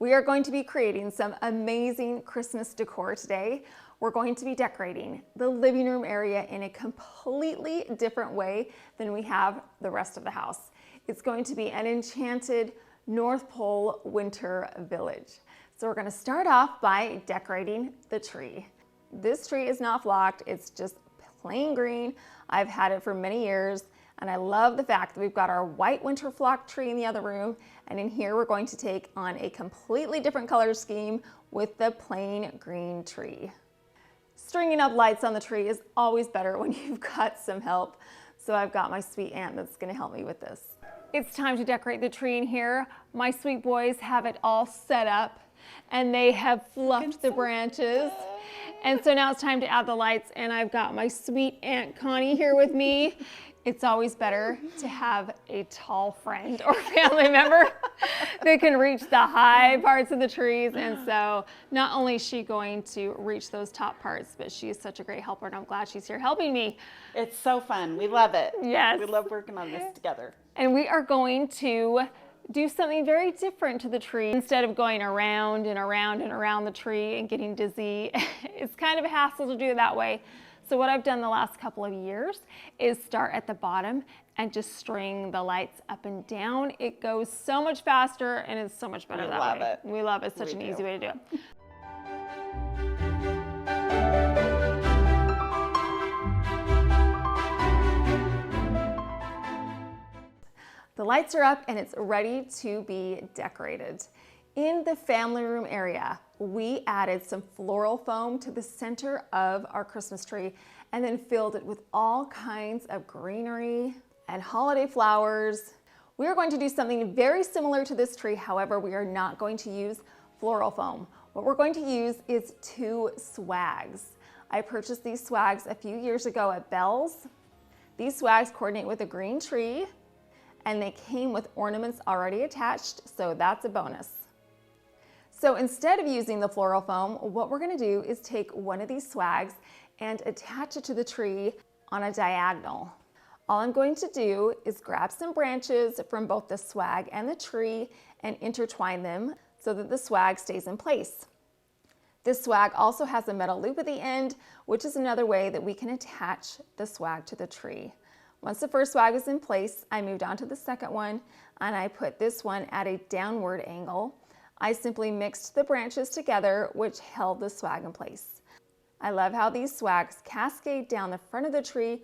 We are going to be creating some amazing Christmas decor today. We're going to be decorating the living room area in a completely different way than we have the rest of the house. It's going to be an enchanted North Pole winter village. So we're going to start off by decorating the tree. This tree is not flocked, it's just plain green. I've had it for many years, and I love the fact that we've got our white winter flock tree in the other room, and in here we're going to take on a completely different color scheme with the plain green tree. Stringing up lights on the tree is always better when you've got some help, so I've got my sweet aunt that's going to help me with this. It's time to decorate the tree in here. My sweet boys have it all set up, and they have fluffed the branches. And so now it's time to add the lights, and I've got my sweet Aunt Connie here with me. It's always better to have a tall friend or family member that can reach the high parts of the trees. And so not only is she going to reach those top parts, but she is such a great helper, and I'm glad she's here helping me. It's so fun. We love it. Yes. We love working on this together. And we are going to do something very different to the tree. Instead of going around and around and around the tree and getting dizzy, it's kind of a hassle to do it that way. So what I've done the last couple of years is start at the bottom and just string the lights up and down. It goes so much faster and it's so much better that way. We love it. We love it. It's such an easy way to do it. The lights are up and it's ready to be decorated. In the family room area, we added some floral foam to the center of our Christmas tree and then filled it with all kinds of greenery and holiday flowers. We are going to do something very similar to this tree. However, we are not going to use floral foam. What we're going to use is 2 swags. I purchased these swags a few years ago at Bell's. These swags coordinate with a green tree, and they came with ornaments already attached, so that's a bonus. So instead of using the floral foam, what we're gonna do is take one of these swags and attach it to the tree on a diagonal. All I'm going to do is grab some branches from both the swag and the tree and intertwine them so that the swag stays in place. This swag also has a metal loop at the end, which is another way that we can attach the swag to the tree. Once the first swag is in place, I moved on to the second one, and I put this one at a downward angle. I simply mixed the branches together, which held the swag in place. I love how these swags cascade down the front of the tree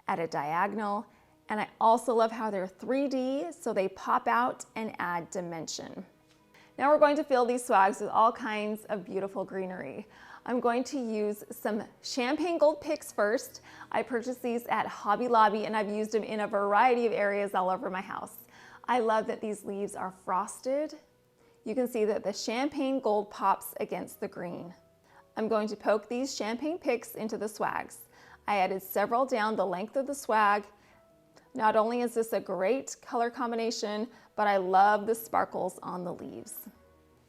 at a diagonal, and I also love how they're 3D, so they pop out and add dimension. Now we're going to fill these swags with all kinds of beautiful greenery. I'm going to use some champagne gold picks first. I purchased these at Hobby Lobby, and I've used them in a variety of areas all over my house. I love that these leaves are frosted. You can see that the champagne gold pops against the green. I'm going to poke these champagne picks into the swags. I added several down the length of the swag. Not only is this a great color combination, but I love the sparkles on the leaves.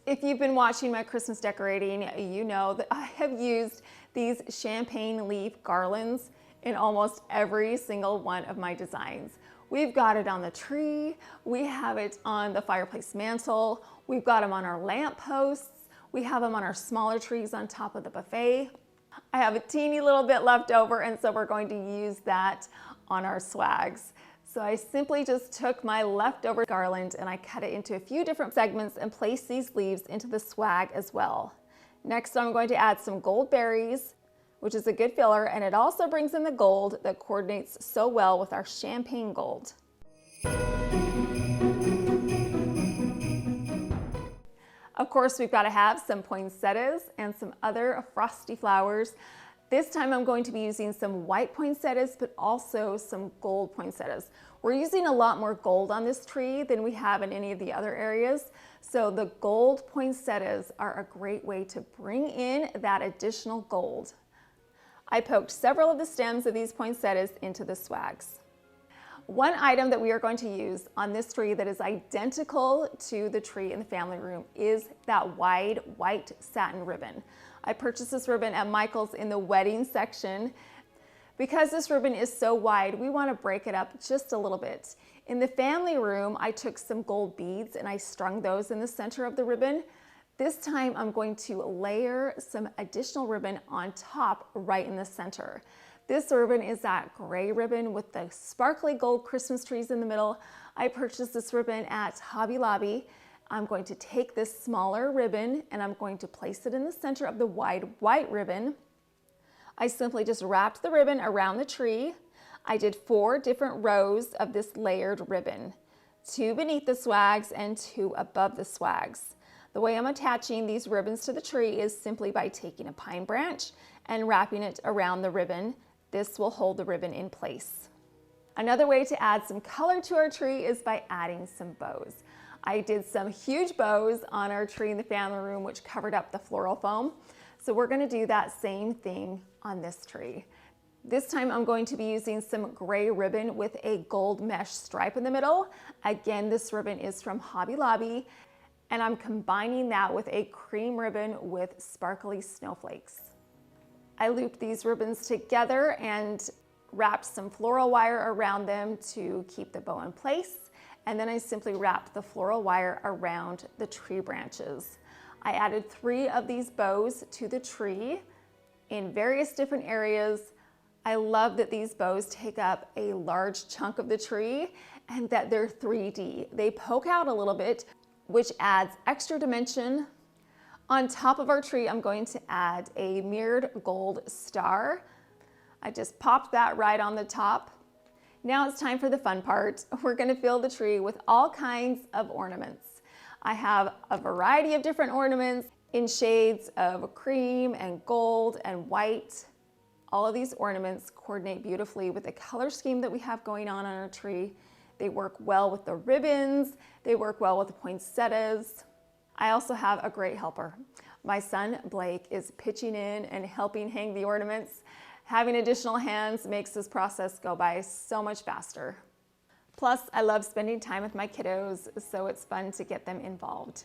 If you've been watching my Christmas decorating, you know that I have used these champagne leaf garlands in almost every single one of my designs. We've got it on the tree, we have it on the fireplace mantle, we've got them on our lamp posts, we have them on our smaller trees on top of the buffet. I have a teeny little bit left over, and so we're going to use that on our swags. So I simply just took my leftover garland and I cut it into a few different segments and placed these leaves into the swag as well. Next, I'm going to add some gold berries, which is a good filler, and it also brings in the gold that coordinates so well with our champagne gold. Of course, we've got to have some poinsettias and some other frosty flowers. This time I'm going to be using some white poinsettias, but also some gold poinsettias. We're using a lot more gold on this tree than we have in any of the other areas. So the gold poinsettias are a great way to bring in that additional gold. I poked several of the stems of these poinsettias into the swags. One item that we are going to use on this tree that is identical to the tree in the family room is that wide white satin ribbon. I purchased this ribbon at Michael's in the wedding section. Because this ribbon is so wide, we want to break it up just a little bit. In the family room, I took some gold beads and I strung those in the center of the ribbon. This time I'm going to layer some additional ribbon on top right in the center. This ribbon is that gray ribbon with the sparkly gold Christmas trees in the middle. I purchased this ribbon at Hobby Lobby. I'm going to take this smaller ribbon and I'm going to place it in the center of the wide white ribbon. I simply just wrapped the ribbon around the tree. I did 4 different rows of this layered ribbon, 2 beneath the swags and 2 above the swags. The way I'm attaching these ribbons to the tree is simply by taking a pine branch and wrapping it around the ribbon. This will hold the ribbon in place. Another way to add some color to our tree is by adding some bows. I did some huge bows on our tree in the family room, which covered up the floral foam. So we're going to do that same thing on this tree. This time I'm going to be using some gray ribbon with a gold mesh stripe in the middle. Again, this ribbon is from Hobby Lobby, and I'm combining that with a cream ribbon with sparkly snowflakes. I looped these ribbons together and wrapped some floral wire around them to keep the bow in place, and then I simply wrapped the floral wire around the tree branches. I added 3 of these bows to the tree in various different areas. I love that these bows take up a large chunk of the tree and that they're 3D. They poke out a little bit, which adds extra dimension. On top of our tree, I'm going to add a mirrored gold star. I just popped that right on the top. Now it's time for the fun part. We're going to fill the tree with all kinds of ornaments. I have a variety of different ornaments in shades of cream and gold and white. All of these ornaments coordinate beautifully with the color scheme that we have going on our tree. They work well with the ribbons. They work well with the poinsettias. I also have a great helper. My son Blake is pitching in and helping hang the ornaments. Having additional hands makes this process go by so much faster. Plus, I love spending time with my kiddos, so it's fun to get them involved.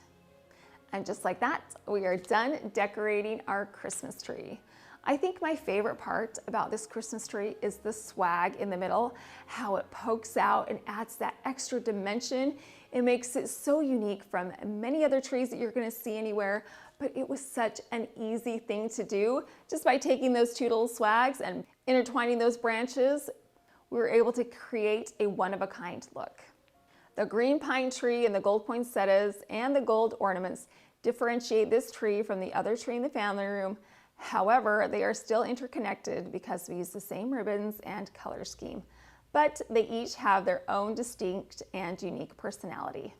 And just like that, we are done decorating our Christmas tree. I think my favorite part about this Christmas tree is the swag in the middle, how it pokes out and adds that extra dimension. It makes it so unique from many other trees that you're going to see anywhere, but it was such an easy thing to do. Just by taking those 2 little swags and intertwining those branches, we were able to create a one-of-a-kind look. The green pine tree and the gold poinsettias and the gold ornaments differentiate this tree from the other tree in the family room. However, they are still interconnected because we use the same ribbons and color scheme, but they each have their own distinct and unique personality.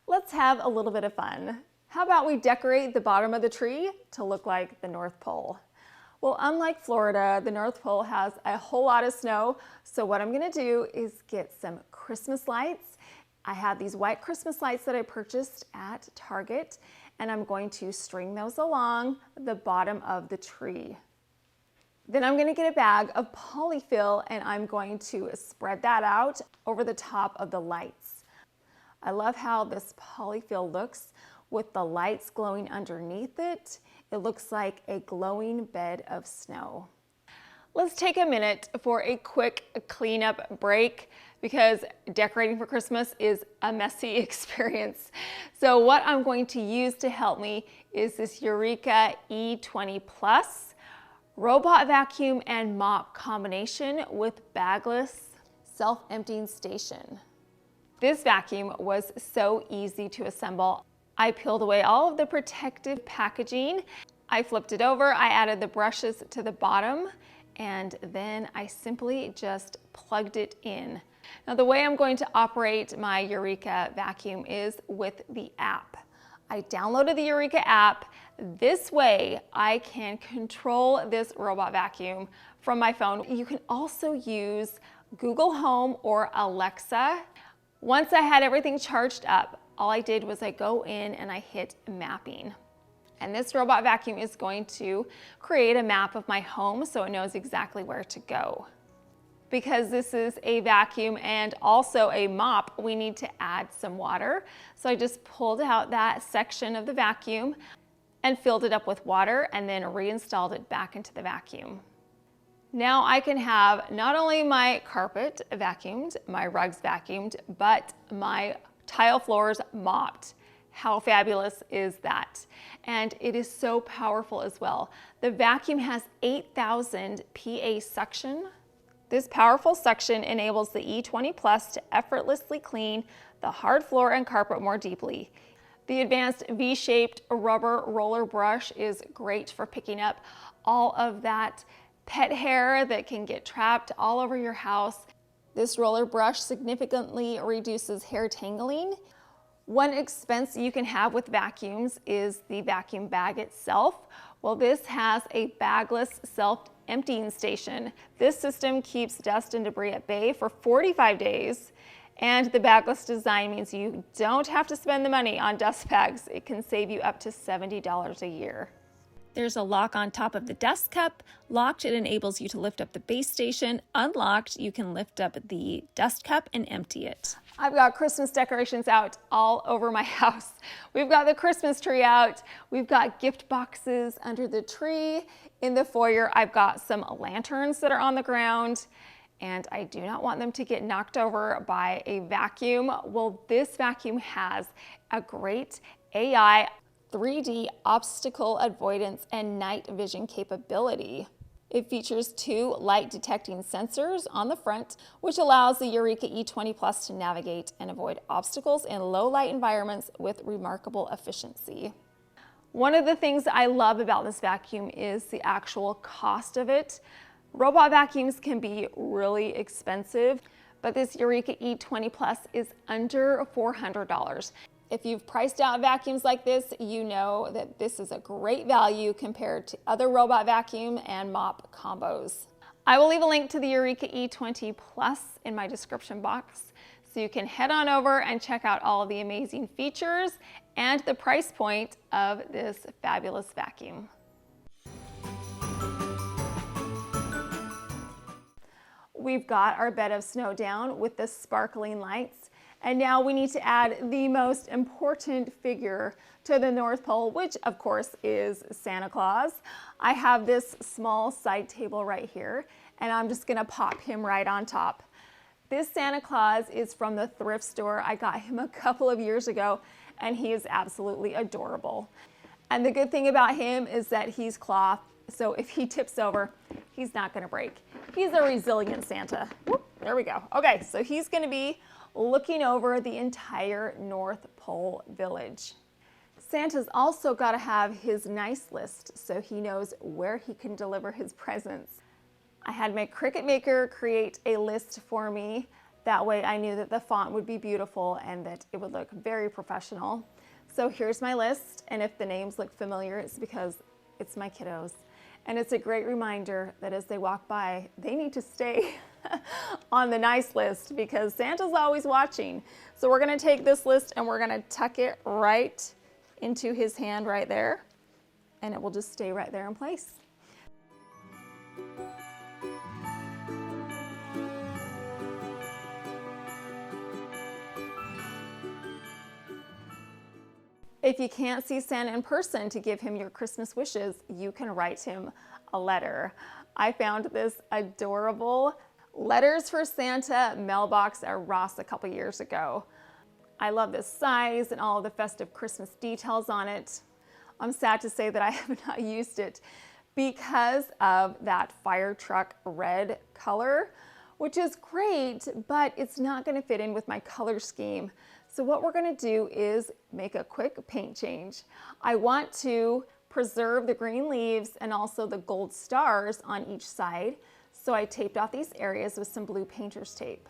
Let's have a little bit of fun. How about we decorate the bottom of the tree to look like the North Pole? Well, unlike Florida, the North Pole has a whole lot of snow. So what I'm gonna do is get some Christmas lights. I have these white Christmas lights that I purchased at Target, and I'm going to string those along the bottom of the tree. Then I'm gonna get a bag of polyfill and I'm going to spread that out over the top of the lights. I love how this polyfill looks with the lights glowing underneath it. It looks like a glowing bed of snow. Let's take a minute for a quick cleanup break because decorating for Christmas is a messy experience. So what I'm going to use to help me is this Eureka E20 Plus robot vacuum and mop combination with bagless self-emptying station. This vacuum was so easy to assemble. I peeled away all of the protective packaging. I flipped it over, I added the brushes to the bottom, and then I simply just plugged it in. Now the way I'm going to operate my Eureka vacuum is with the app. I downloaded the Eureka app. This way I can control this robot vacuum from my phone. You can also use Google Home or Alexa. Once I had everything charged up, all I did was I go in and I hit mapping. And this robot vacuum is going to create a map of my home so it knows exactly where to go. Because this is a vacuum and also a mop, we need to add some water. So I just pulled out that section of the vacuum. and filled it up with water and then reinstalled it back into the vacuum. Now I can have not only my carpet vacuumed, my rugs vacuumed, but my tile floors mopped. How fabulous is that? And it is so powerful as well. The vacuum has 8,000 PA suction. This powerful suction enables the E20 Plus to effortlessly clean the hard floor and carpet more deeply. The advanced V-shaped rubber roller brush is great for picking up all of that pet hair that can get trapped all over your house. This roller brush significantly reduces hair tangling. One expense you can have with vacuums is the vacuum bag itself. Well, this has a bagless self-emptying station. This system keeps dust and debris at bay for 45 days. And the bagless design means you don't have to spend the money on dust bags. It can save you up to $70 a year. There's a lock on top of the dust cup. Locked, it enables you to lift up the base station. Unlocked, you can lift up the dust cup and empty it. I've got Christmas decorations out all over my house. We've got the Christmas tree out. We've got gift boxes under the tree. In the foyer, I've got some lanterns that are on the ground, and I do not want them to get knocked over by a vacuum. Well, this vacuum has a great AI 3D obstacle avoidance and night vision capability. It features 2 light detecting sensors on the front, which allows the Eureka E20 Plus to navigate and avoid obstacles in low light environments with remarkable efficiency. One of the things I love about this vacuum is the actual cost of it. Robot vacuums can be really expensive, but this Eureka E20 Plus is under $400. If you've priced out vacuums like this, you know that this is a great value compared to other robot vacuum and mop combos. I will leave a link to the Eureka E20 Plus in my description box, so you can head on over and check out all of the amazing features and the price point of this fabulous vacuum. We've got our bed of snow down with the sparkling lights. And now we need to add the most important figure to the North Pole, which of course is Santa Claus. I have this small side table right here, and I'm just gonna pop him right on top. This Santa Claus is from the thrift store. I got him a couple of years ago, and he is absolutely adorable. And the good thing about him is that he's cloth, so if he tips over, he's not gonna break. He's a resilient Santa. Whoop, there we go. Okay, so he's gonna be looking over the entire North Pole village. Santa's also got to have his nice list so he knows where he can deliver his presents. I had my Cricut Maker create a list for me. That way I knew that the font would be beautiful and that it would look very professional. So here's my list, and if the names look familiar, it's because it's my kiddos. And it's a great reminder that as they walk by, they need to stay on the nice list because Santa's always watching. So we're gonna take this list and we're gonna tuck it right into his hand right there, and it will just stay right there in place. If you can't see Santa in person to give him your Christmas wishes, you can write him a letter. I found this adorable Letters for Santa mailbox at Ross a couple years ago. I love this size and all of the festive Christmas details on it. I'm sad to say that I have not used it because of that fire truck red color, which is great, but it's not going to fit in with my color scheme. So what we're going to do is make a quick paint change. I want to preserve the green leaves and also the gold stars on each side. So I taped off these areas with some blue painter's tape.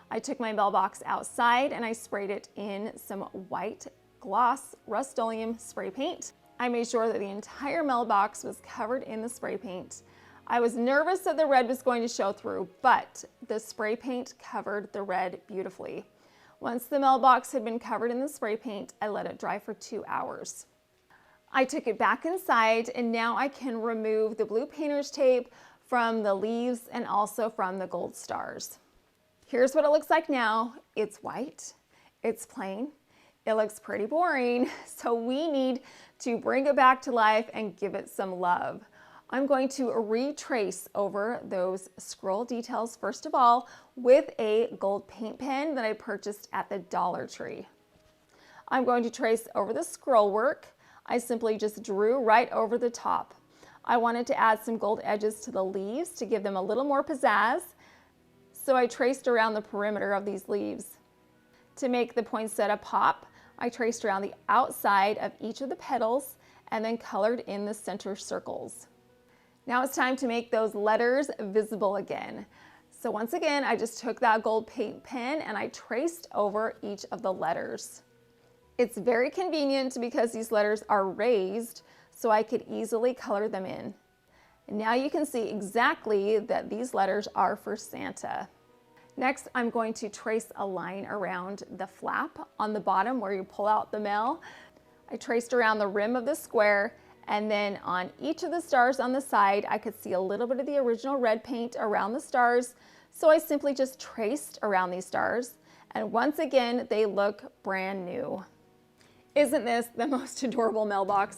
I took my mailbox outside and I sprayed it in some white gloss Rust-Oleum spray paint. I made sure that the entire mailbox was covered in the spray paint. I was nervous that the red was going to show through, but the spray paint covered the red beautifully. Once the mailbox had been covered in the spray paint, I let it dry for 2 hours. I took it back inside, and now I can remove the blue painter's tape from the leaves and also from the gold stars. Here's what it looks like now. It's white, it's plain, It looks pretty boring, so we need to bring it back to life and give it some love. I'm going to retrace over those scroll details first of all with a gold paint pen that I purchased at the Dollar Tree. I'm going to trace over the scroll work. I simply just drew right over the top. I wanted to add some gold edges to the leaves to give them a little more pizzazz, so I traced around the perimeter of these leaves. To make the poinsettia pop, I traced around the outside of each of the petals and then colored in the center circles. Now it's time to make those letters visible again. So once again, I just took that gold paint pen and I traced over each of the letters. It's very convenient because these letters are raised, so I could easily color them in. And now you can see exactly that these letters are for Santa. Next, I'm going to trace a line around the flap on the bottom where you pull out the mail. I traced around the rim of the square, and then on each of the stars on the side, I could see a little bit of the original red paint around the stars, so I simply just traced around these stars, and once again, they look brand new. Isn't this the most adorable mailbox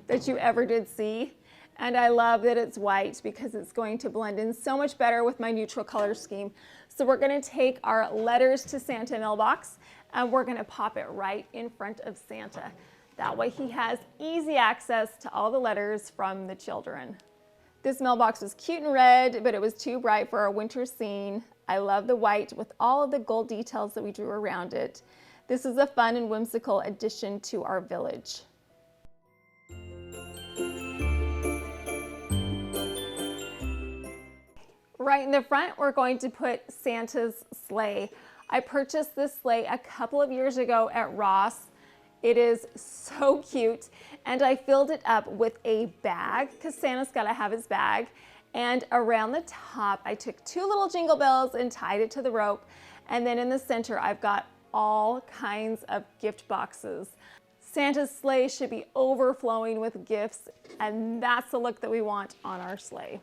that you ever did see? And I love that it's white because it's going to blend in so much better with my neutral color scheme. So we're going to take our letters to Santa mailbox and we're going to pop it right in front of Santa. That way he has easy access to all the letters from the children. This mailbox was cute and red, but it was too bright for our winter scene. I love the white with all of the gold details that we drew around it. This is a fun and whimsical addition to our village. Right in the front, we're going to put Santa's sleigh. I purchased this sleigh a couple of years ago at Ross. It is so cute, and I filled it up with a bag because Santa's got to have his bag. And around the top, I took 2 little jingle bells and tied it to the rope. And then in the center, I've got all kinds of gift boxes. Santa's sleigh should be overflowing with gifts, and that's the look that we want on our sleigh.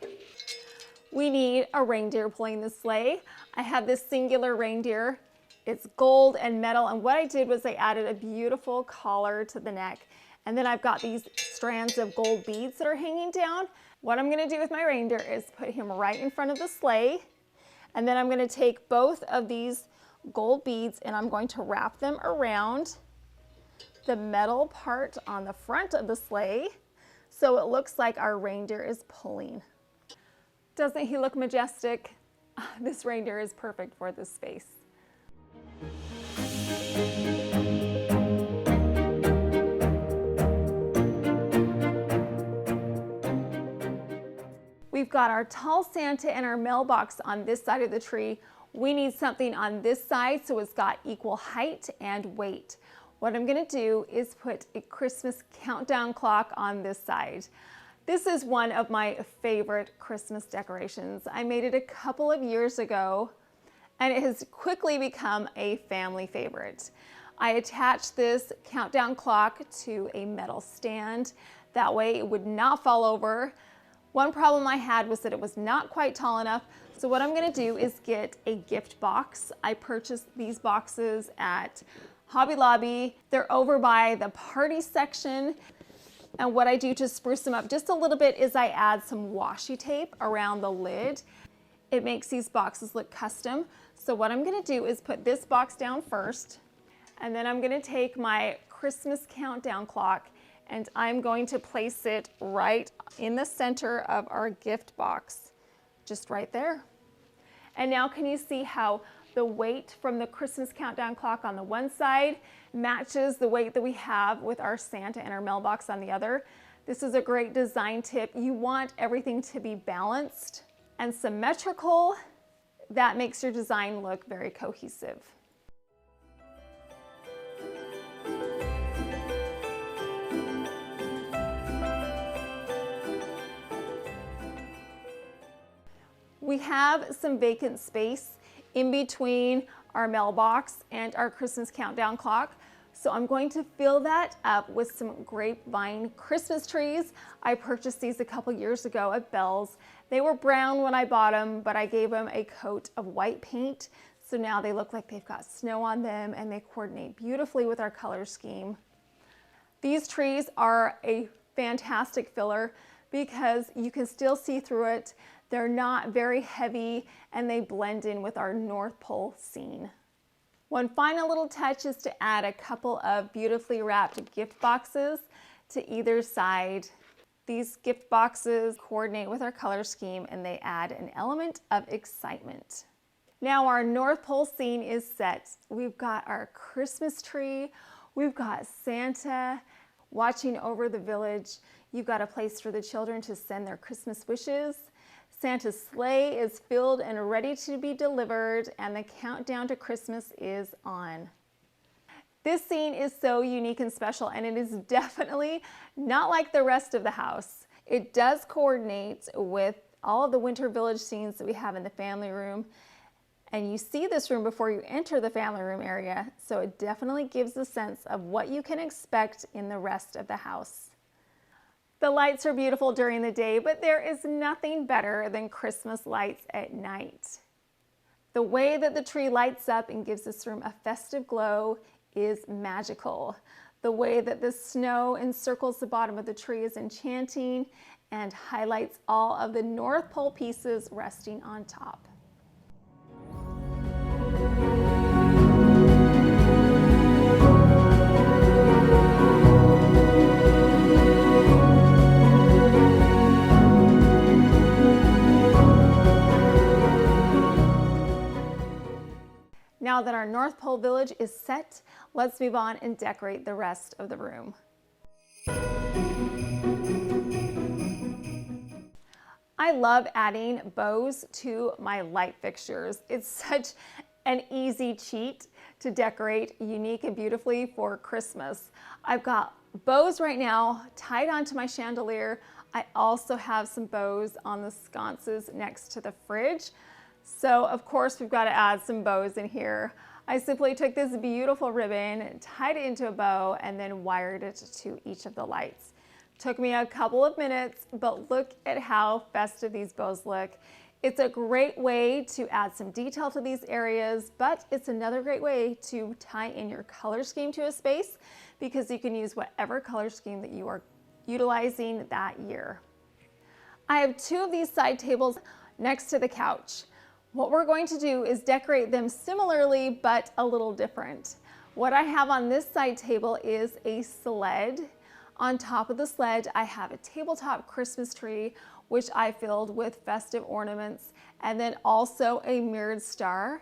We need a reindeer pulling the sleigh. I have this singular reindeer. It's gold and metal, and what I did was I added a beautiful collar to the neck, and then I've got these strands of gold beads that are hanging down. What I'm gonna do with my reindeer is put him right in front of the sleigh, and then I'm gonna take both of these gold beads and I'm going to wrap them around the metal part on the front of the sleigh so it looks like our reindeer is pulling. Doesn't he look majestic? This reindeer is perfect for this space. We've got our tall Santa and our mailbox on this side of the tree. We need something on this side so it's got equal height and weight. What I'm gonna do is put a Christmas countdown clock on this side. This is one of my favorite Christmas decorations. I made it a couple of years ago and it has quickly become a family favorite. I attached this countdown clock to a metal stand. That way it would not fall over. One problem I had was that it was not quite tall enough. So what I'm gonna do is get a gift box. I purchased these boxes at Hobby Lobby. They're over by the party section. And what I do to spruce them up just a little bit is I add some washi tape around the lid. It makes these boxes look custom. So what I'm gonna do is put this box down first, and then I'm gonna take my Christmas countdown clock and I'm going to place it right in the center of our gift box, just right there. And now can you see how the weight from the Christmas countdown clock on the one side matches the weight that we have with our Santa and our mailbox on the other? This is a great design tip. You want everything to be balanced and symmetrical. That makes your design look very cohesive. We have some vacant space in between our mailbox and our Christmas countdown clock. So I'm going to fill that up with some grapevine Christmas trees. I purchased these a couple years ago at Bell's. They were brown when I bought them, but I gave them a coat of white paint. So So now they look like they've got snow on them and they coordinate beautifully with our color scheme. These trees are a fantastic filler because you can still see through it. They're not very heavy and they blend in with our North Pole scene. One final little touch is to add a couple of beautifully wrapped gift boxes to either side. These gift boxes coordinate with our color scheme and they add an element of excitement. Now our North Pole scene is set. We've got our Christmas tree, we've got Santa watching over the village. You've got a place for the children to send their Christmas wishes. Santa's sleigh is filled and ready to be delivered, and the countdown to Christmas is on. This scene is so unique and special, and it is definitely not like the rest of the house. It does coordinate with all of the winter village scenes that we have in the family room, and you see this room before you enter the family room area, so it definitely gives a sense of what you can expect in the rest of the house. The lights are beautiful during the day, but there is nothing better than Christmas lights at night. The way that the tree lights up and gives this room a festive glow is magical. The way that the snow encircles the bottom of the tree is enchanting and highlights all of the North Pole pieces resting on top. Now that our North Pole village is set, let's move on and decorate the rest of the room. I love adding bows to my light fixtures. It's such an easy cheat to decorate unique and beautifully for Christmas. I've got bows right now tied onto my chandelier. I also have some bows on the sconces next to the fridge. So of course we've got to add some bows in here. I simply took this beautiful ribbon, tied it into a bow, and then wired it to each of the lights. Took me a couple of minutes, but look at how festive these bows look. It's a great way to add some detail to these areas, but it's another great way to tie in your color scheme to a space because you can use whatever color scheme that you are utilizing that year. I have two of these side tables next to the couch. What we're going to do is decorate them similarly, but a little different. What I have on this side table is a sled. On top of the sled, I have a tabletop Christmas tree, which I filled with festive ornaments, and then also a mirrored star.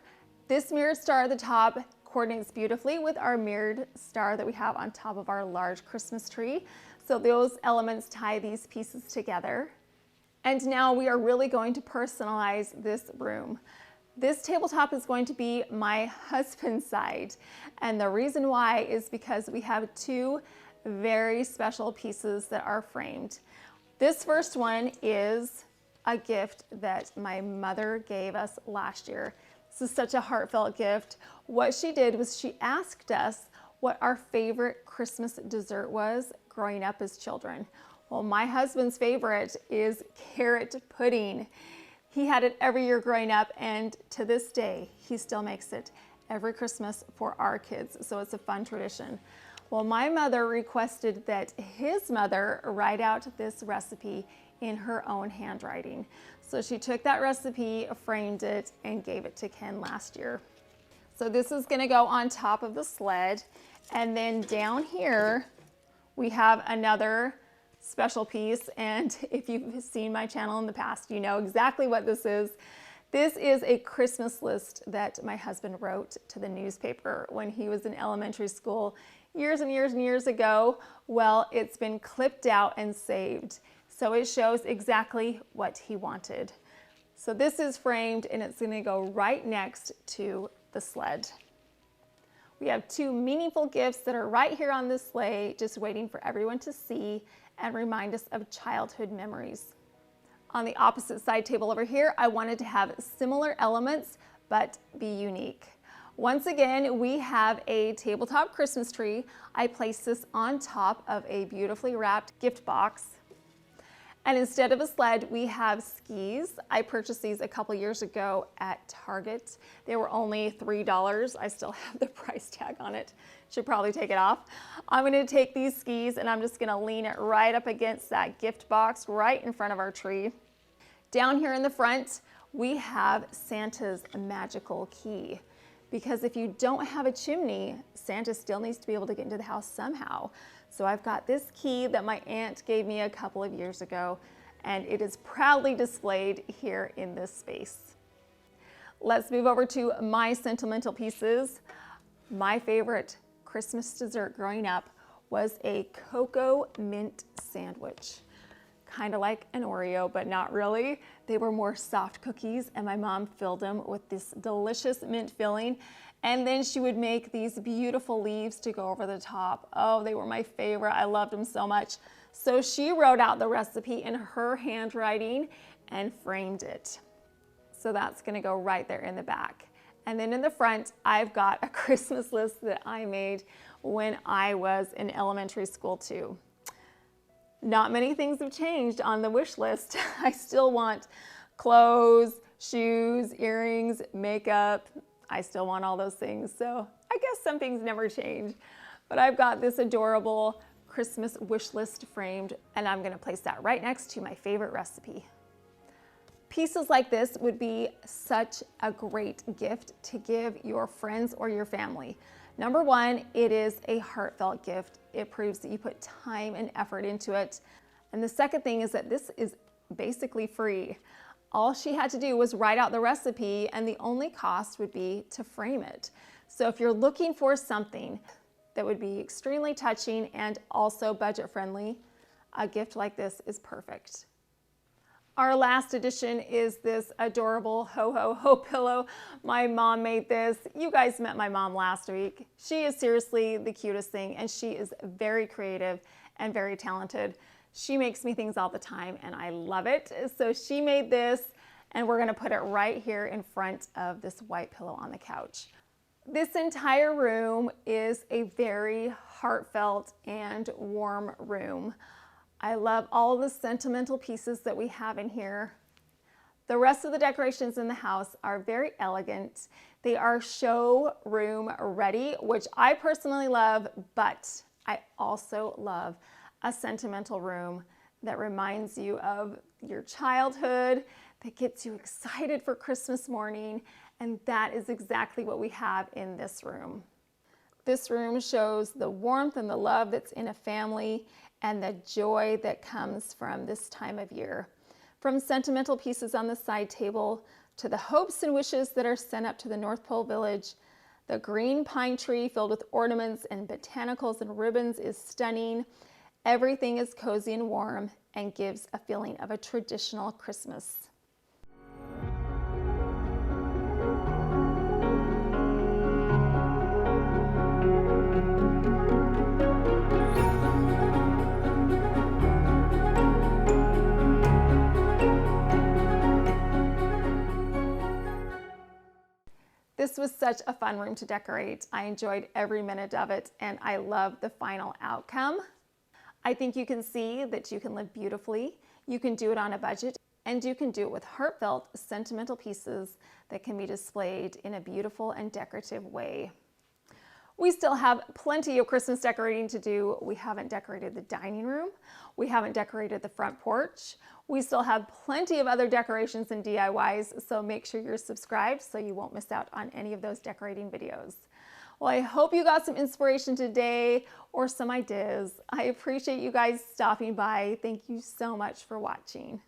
This mirrored star at the top coordinates beautifully with our mirrored star that we have on top of our large Christmas tree. So those elements tie these pieces together. And now we are really going to personalize this room. This tabletop is going to be my husband's side. And the reason why is because we have two very special pieces that are framed. This first one is a gift that my mother gave us last year. This is such a heartfelt gift. What she did was she asked us what our favorite Christmas dessert was growing up as children. Well, my husband's favorite is carrot pudding. He had it every year growing up, and to this day, he still makes it every Christmas for our kids, so it's a fun tradition. Well, my mother requested that his mother write out this recipe in her own handwriting. So she took that recipe, framed it, and gave it to Ken last year. So this is gonna go on top of the sled, and then down here, we have another special piece, and if you've seen my channel in the past, you know exactly what this is. This is a Christmas list that my husband wrote to the newspaper when he was in elementary school years and years and years ago. Well, it's been clipped out and saved, so it shows exactly what he wanted. So this is framed and it's going to go right next to the sled. We have two meaningful gifts that are right here on this sleigh, just waiting for everyone to see and remind us of childhood memories. On the opposite side table over here, I wanted to have similar elements, but be unique. Once again, we have a tabletop Christmas tree. I placed this on top of a beautifully wrapped gift box. And instead of a sled, we have skis. I purchased these a couple years ago at Target. They were only $3. I still have the price tag on it. Should probably take it off. I'm gonna take these skis and I'm just gonna lean it right up against that gift box right in front of our tree. Down here in the front, we have Santa's magical key. Because if you don't have a chimney, Santa still needs to be able to get into the house somehow. So I've got this key that my aunt gave me a couple of years ago, and it is proudly displayed here in this space. Let's move over to my sentimental pieces. My favorite Christmas dessert growing up was a cocoa mint sandwich. Kind of like an Oreo, but not really. They were more soft cookies, and my mom filled them with this delicious mint filling. And then she would make these beautiful leaves to go over the top. Oh, they were my favorite. I loved them so much. So she wrote out the recipe in her handwriting and framed it. So that's gonna go right there in the back. And then in the front, I've got a Christmas list that I made when I was in elementary school too. Not many things have changed on the wish list. I still want clothes, shoes, earrings, makeup. I still want all those things. So I guess some things never change. But I've got this adorable Christmas wish list framed, and I'm gonna place that right next to my favorite recipe. Pieces like this would be such a great gift to give your friends or your family. Number one, it is a heartfelt gift. It proves that you put time and effort into it. And the second thing is that this is basically free. All she had to do was write out the recipe, and the only cost would be to frame it. So if you're looking for something that would be extremely touching and also budget friendly, a gift like this is perfect. Our last addition is this adorable Ho Ho Ho pillow. My mom made this. You guys met my mom last week. She is seriously the cutest thing, and she is very creative and very talented. She makes me things all the time, and I love it. So she made this, and we're gonna put it right here in front of this white pillow on the couch. This entire room is a very heartfelt and warm room. I love all the sentimental pieces that we have in here. The rest of the decorations in the house are very elegant. They are showroom ready, which I personally love, but I also love a sentimental room that reminds you of your childhood, that gets you excited for Christmas morning, and that is exactly what we have in this room. This room shows the warmth and the love that's in a family and the joy that comes from this time of year. From sentimental pieces on the side table to the hopes and wishes that are sent up to the North Pole Village, the green pine tree filled with ornaments and botanicals and ribbons is stunning. Everything is cozy and warm and gives a feeling of a traditional Christmas. This was such a fun room to decorate. I enjoyed every minute of it, and I love the final outcome. I think you can see that you can live beautifully, you can do it on a budget, and you can do it with heartfelt, sentimental pieces that can be displayed in a beautiful and decorative way. We still have plenty of Christmas decorating to do. We haven't decorated the dining room. We haven't decorated the front porch. We still have plenty of other decorations and DIYs, so make sure you're subscribed so you won't miss out on any of those decorating videos. Well, I hope you got some inspiration today or some ideas. I appreciate you guys stopping by. Thank you so much for watching.